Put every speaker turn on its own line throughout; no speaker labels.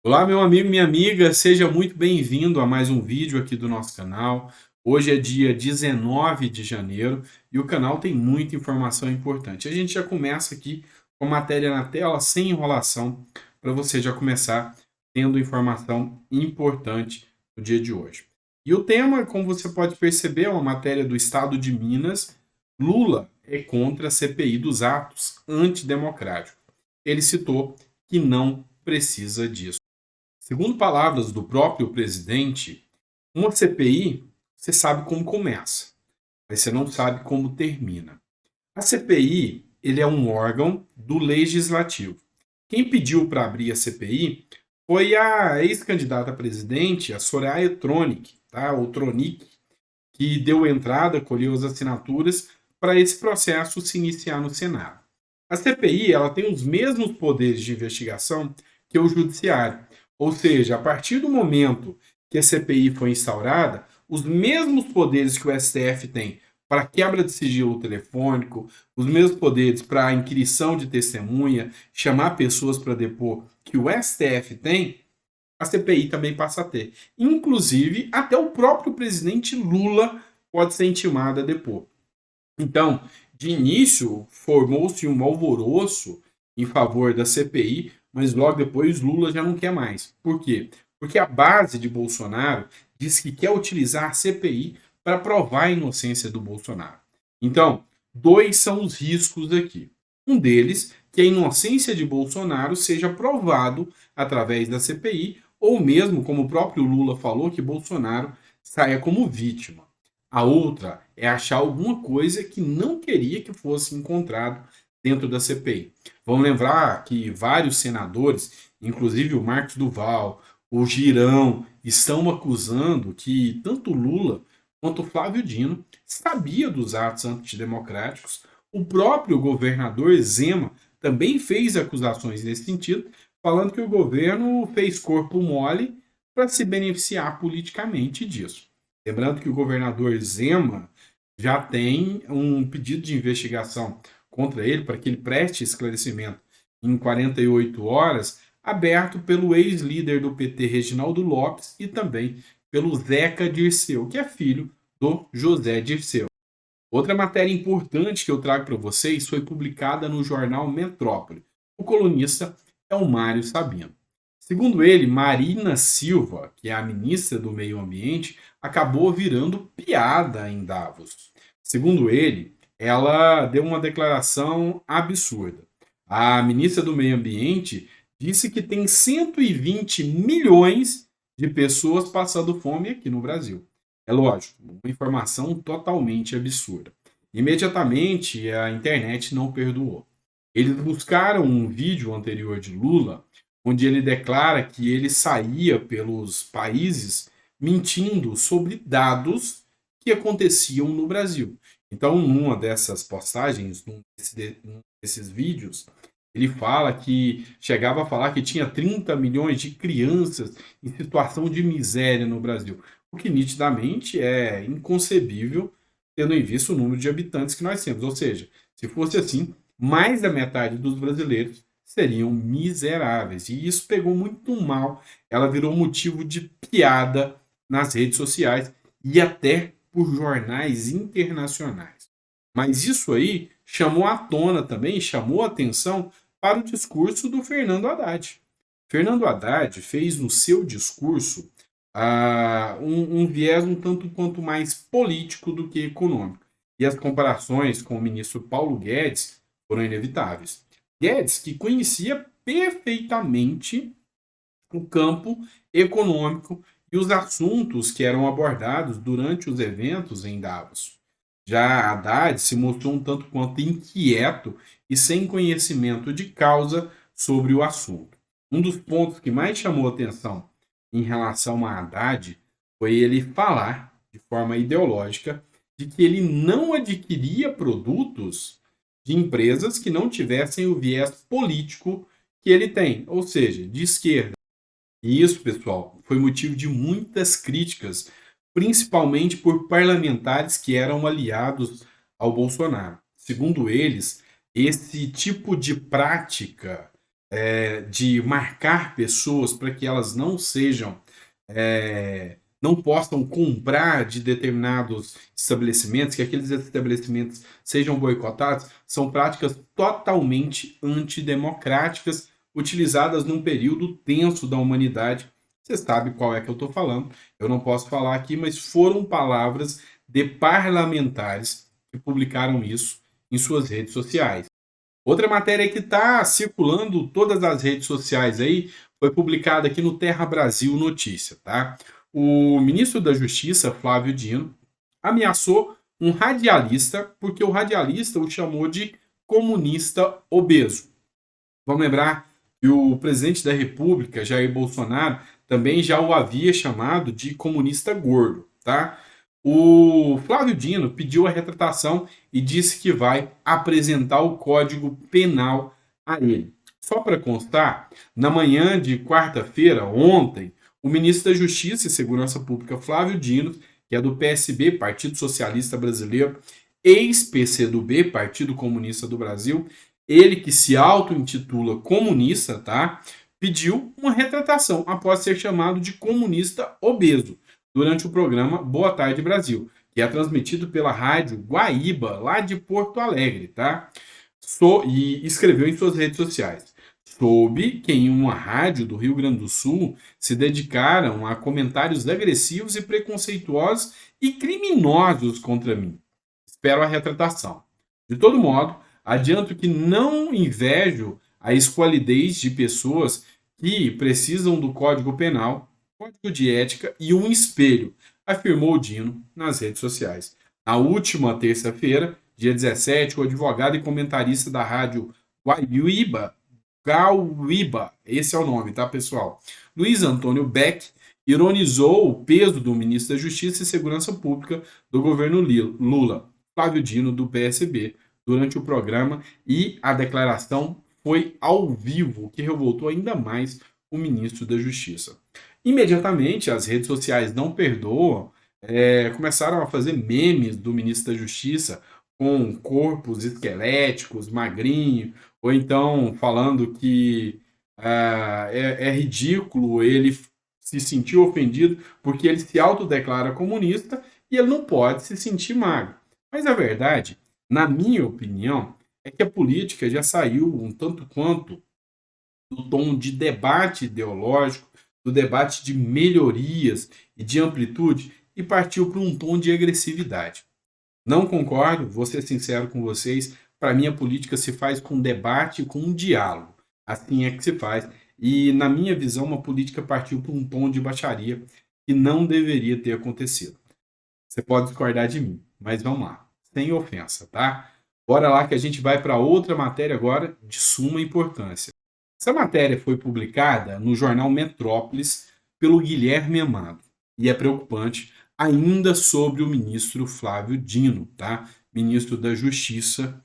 Olá, meu amigo, minha amiga, seja muito bem-vindo a mais um vídeo aqui do nosso canal. Hoje é dia 19 de janeiro e o canal tem muita informação importante. A gente já começa aqui com a matéria na tela, sem enrolação, para você já começar tendo informação importante no dia de hoje. E o tema, como você pode perceber, é uma matéria do Estado de Minas. Lula é contra a CPI dos atos antidemocráticos. Ele citou que não precisa disso. Segundo palavras do próprio presidente, uma CPI você sabe como começa, mas você não sabe como termina. A CPI ele é um órgão do legislativo. Quem pediu para abrir a CPI foi a ex-candidata a presidente, a Soraya Tronic, tá? Ou Tronic, que deu entrada, colheu as assinaturas para esse processo se iniciar no Senado. A CPI ela tem os mesmos poderes de investigação que o judiciário, ou seja, a partir do momento que a CPI foi instaurada, os mesmos poderes que o STF tem para quebra de sigilo telefônico, os mesmos poderes para a inquirição de testemunha, chamar pessoas para depor que o STF tem, a CPI também passa a ter. Inclusive, até o próprio presidente Lula pode ser intimado a depor. Então, de início, formou-se um alvoroço em favor da CPI, mas logo depois Lula já não quer mais. Por quê? Porque a base de Bolsonaro diz que quer utilizar a CPI para provar a inocência do Bolsonaro. Então, dois são os riscos aqui. Um deles, que a inocência de Bolsonaro seja provado através da CPI, ou mesmo, como o próprio Lula falou, que Bolsonaro saia como vítima. A outra é achar alguma coisa que não queria que fosse encontrado dentro da CPI. Vamos lembrar que vários senadores, inclusive o Marcos Duval, o Girão, estão acusando que tanto Lula quanto o Flávio Dino sabia dos atos antidemocráticos. O próprio governador Zema também fez acusações nesse sentido, falando que o governo fez corpo mole para se beneficiar politicamente disso. Lembrando que o governador Zema já tem um pedido de investigação contra ele para que ele preste esclarecimento em 48 horas, aberto pelo ex-líder do PT, Reginaldo Lopes, e também pelo Zeca Dirceu, que é filho do José Dirceu. Outra matéria importante que eu trago para vocês foi publicada no jornal Metrópole. O colunista é o Mário Sabino. Segundo ele, Marina Silva, que é a ministra do Meio Ambiente, acabou virando piada em Davos. Segundo ele, ela deu uma declaração absurda. A ministra do Meio Ambiente disse que tem 120 milhões de pessoas passando fome aqui no Brasil. É lógico, uma informação totalmente absurda. Imediatamente a internet não perdoou. Eles buscaram um vídeo anterior de Lula, onde ele declara que ele saía pelos países mentindo sobre dados que aconteciam no Brasil. Então, numa dessas postagens, num desses vídeos, ele fala que chegava a falar que tinha 30 milhões de crianças em situação de miséria no Brasil, o que nitidamente é inconcebível, tendo em vista o número de habitantes que nós temos. Ou seja, se fosse assim, mais da metade dos brasileiros seriam miseráveis. E isso pegou muito mal. Ela virou motivo de piada nas redes sociais e até por jornais internacionais. Mas isso aí chamou à tona também, chamou a atenção para o discurso do Fernando Haddad. Fernando Haddad fez no seu discurso um viés um tanto quanto mais político do que econômico. E as comparações com o ministro Paulo Guedes foram inevitáveis. Guedes, que conhecia perfeitamente o campo econômico e os assuntos que eram abordados durante os eventos em Davos. Já Haddad se mostrou um tanto quanto inquieto e sem conhecimento de causa sobre o assunto. Um dos pontos que mais chamou atenção em relação a Haddad foi ele falar, de forma ideológica, de que ele não adquiria produtos de empresas que não tivessem o viés político que ele tem, ou seja, de esquerda. E isso, pessoal, foi motivo de muitas críticas, principalmente por parlamentares que eram aliados ao Bolsonaro. Segundo eles, esse tipo de prática de marcar pessoas para que elas não sejam, não possam comprar de determinados estabelecimentos, que aqueles estabelecimentos sejam boicotados, são práticas totalmente antidemocráticas, utilizadas num período tenso da humanidade. Você sabe qual é que eu estou falando, eu não posso falar aqui, mas foram palavras de parlamentares que publicaram isso em suas redes sociais. Outra matéria que está circulando todas as redes sociais aí foi publicada aqui no Terra Brasil Notícia, tá? O ministro da Justiça, Flávio Dino, ameaçou um radialista porque o radialista o chamou de comunista obeso. Vamos lembrar que o presidente da República, Jair Bolsonaro, também já o havia chamado de comunista gordo, tá? O Flávio Dino pediu a retratação e disse que vai apresentar o Código Penal a ele. Só para constar, na manhã de quarta-feira, ontem, o ministro da Justiça e Segurança Pública, Flávio Dino, que é do PSB, Partido Socialista Brasileiro, ex-PCdoB, Partido Comunista do Brasil, ele que se auto-intitula comunista, tá? Pediu uma retratação após ser chamado de comunista obeso durante o programa Boa Tarde Brasil, que é transmitido pela rádio Guaíba, lá de Porto Alegre, tá? E escreveu em suas redes sociais. Soube que em uma rádio do Rio Grande do Sul se dedicaram a comentários agressivos e preconceituosos e criminosos contra mim. Espero a retratação. De todo modo, adianto que não invejo a esqualidez de pessoas que precisam do Código Penal, Código de Ética e um espelho, afirmou Dino nas redes sociais. Na última terça-feira, dia 17, o advogado e comentarista da rádio Guaíba, esse é o nome, tá, pessoal? Luiz Antônio Beck ironizou o peso do ministro da Justiça e Segurança Pública do governo Lula, Flávio Dino, do PSB, durante o programa, e a declaração foi ao vivo, o que revoltou ainda mais o ministro da Justiça. Imediatamente, as redes sociais não perdoam, começaram a fazer memes do ministro da Justiça com corpos esqueléticos, magrinho, ou então falando que é ridículo ele se sentir ofendido porque ele se autodeclara comunista e ele não pode se sentir magro. Mas a verdade, na minha opinião, é que a política já saiu um tanto quanto do tom de debate ideológico, do debate de melhorias e de amplitude e partiu para um tom de agressividade. Não concordo, vou ser sincero com vocês, para mim a política se faz com debate e com um diálogo. Assim é que se faz. E, na minha visão, uma política partiu para um tom de baixaria que não deveria ter acontecido. Você pode discordar de mim, mas vamos lá, sem ofensa, tá? Bora lá que a gente vai para outra matéria agora de suma importância. Essa matéria foi publicada no jornal Metrópolis pelo Guilherme Amado e é preocupante ainda sobre o ministro Flávio Dino, tá? Ministro da Justiça,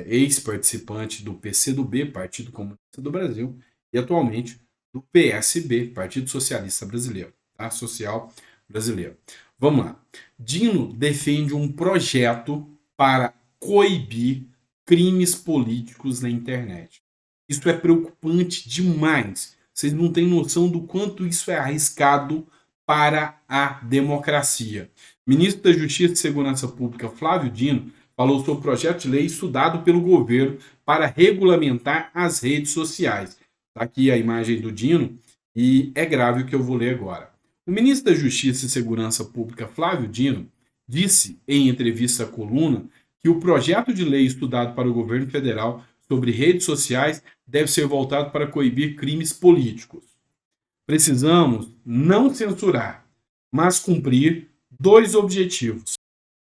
ex-participante do PCdoB, Partido Comunista do Brasil, e atualmente do PSB, Partido Socialista Brasileiro, tá? Social Brasileiro. Vamos lá. Dino defende um projeto para coibir crimes políticos na internet. Isso é preocupante demais. Vocês não têm noção do quanto isso é arriscado para a democracia. Ministro da Justiça e Segurança Pública, Flávio Dino, falou sobre o projeto de lei estudado pelo governo para regulamentar as redes sociais. Está aqui a imagem do Dino e é grave o que eu vou ler agora. O ministro da Justiça e Segurança Pública, Flávio Dino, disse em entrevista à Coluna que o projeto de lei estudado para o governo federal sobre redes sociais deve ser voltado para coibir crimes políticos. Precisamos não censurar, mas cumprir dois objetivos.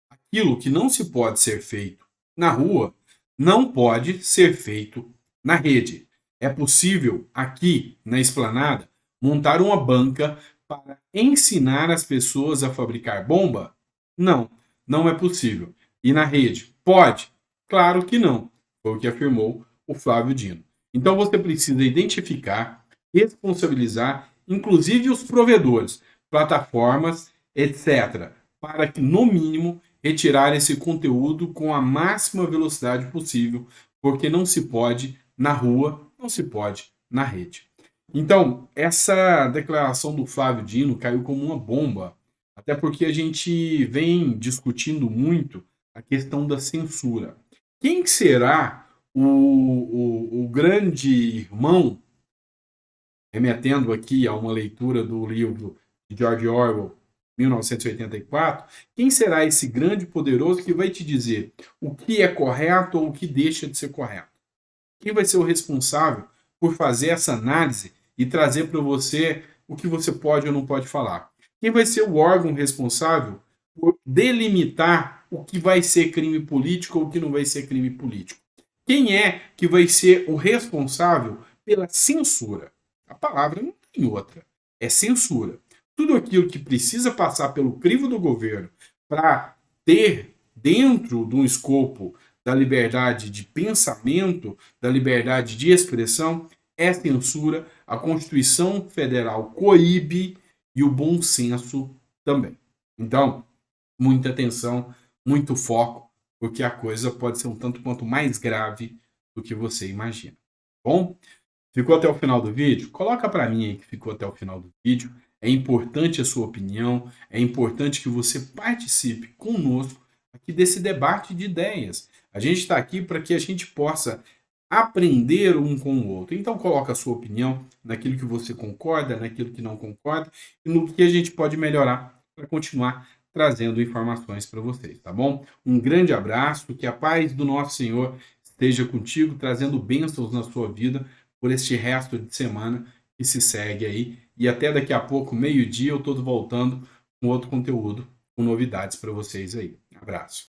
Aquilo que não se pode ser feito na rua não pode ser feito na rede. É possível, aqui na esplanada, montar uma banca para ensinar as pessoas a fabricar bomba? Não, não é possível. E na rede? Pode? Claro que não, foi o que afirmou o Flávio Dino. Então você precisa identificar, responsabilizar, inclusive os provedores, plataformas, etc., para que, no mínimo, retirar esse conteúdo com a máxima velocidade possível, porque não se pode, na rua, não se pode na rede. Então, essa declaração do Flávio Dino caiu como uma bomba, até porque a gente vem discutindo muito a questão da censura. Quem será o grande irmão, remetendo aqui a uma leitura do livro de George Orwell, 1984, quem será esse grande poderoso que vai te dizer o que é correto ou o que deixa de ser correto? Quem vai ser o responsável por fazer essa análise e trazer para você o que você pode ou não pode falar? Quem vai ser o órgão responsável por delimitar o que vai ser crime político ou o que não vai ser crime político? Quem é que vai ser o responsável pela censura? A palavra não tem outra, é censura. Tudo aquilo que precisa passar pelo crivo do governo para ter dentro de um escopo da liberdade de pensamento, da liberdade de expressão, é censura, a Constituição Federal coíbe e o bom senso também. Então, muita atenção, muito foco, porque a coisa pode ser um tanto quanto mais grave do que você imagina. Bom, ficou até o final do vídeo? Coloca para mim aí que ficou até o final do vídeo. É importante a sua opinião, é importante que você participe conosco aqui desse debate de ideias. A gente está aqui para que a gente possa aprender um com o outro. Então coloca a sua opinião naquilo que você concorda, naquilo que não concorda e no que a gente pode melhorar para continuar trazendo informações para vocês, tá bom? Um grande abraço, que a paz do nosso Senhor esteja contigo, trazendo bênçãos na sua vida por este resto de semana que se segue aí. E até daqui a pouco, meio-dia, eu estou voltando com outro conteúdo, com novidades para vocês aí. Abraço.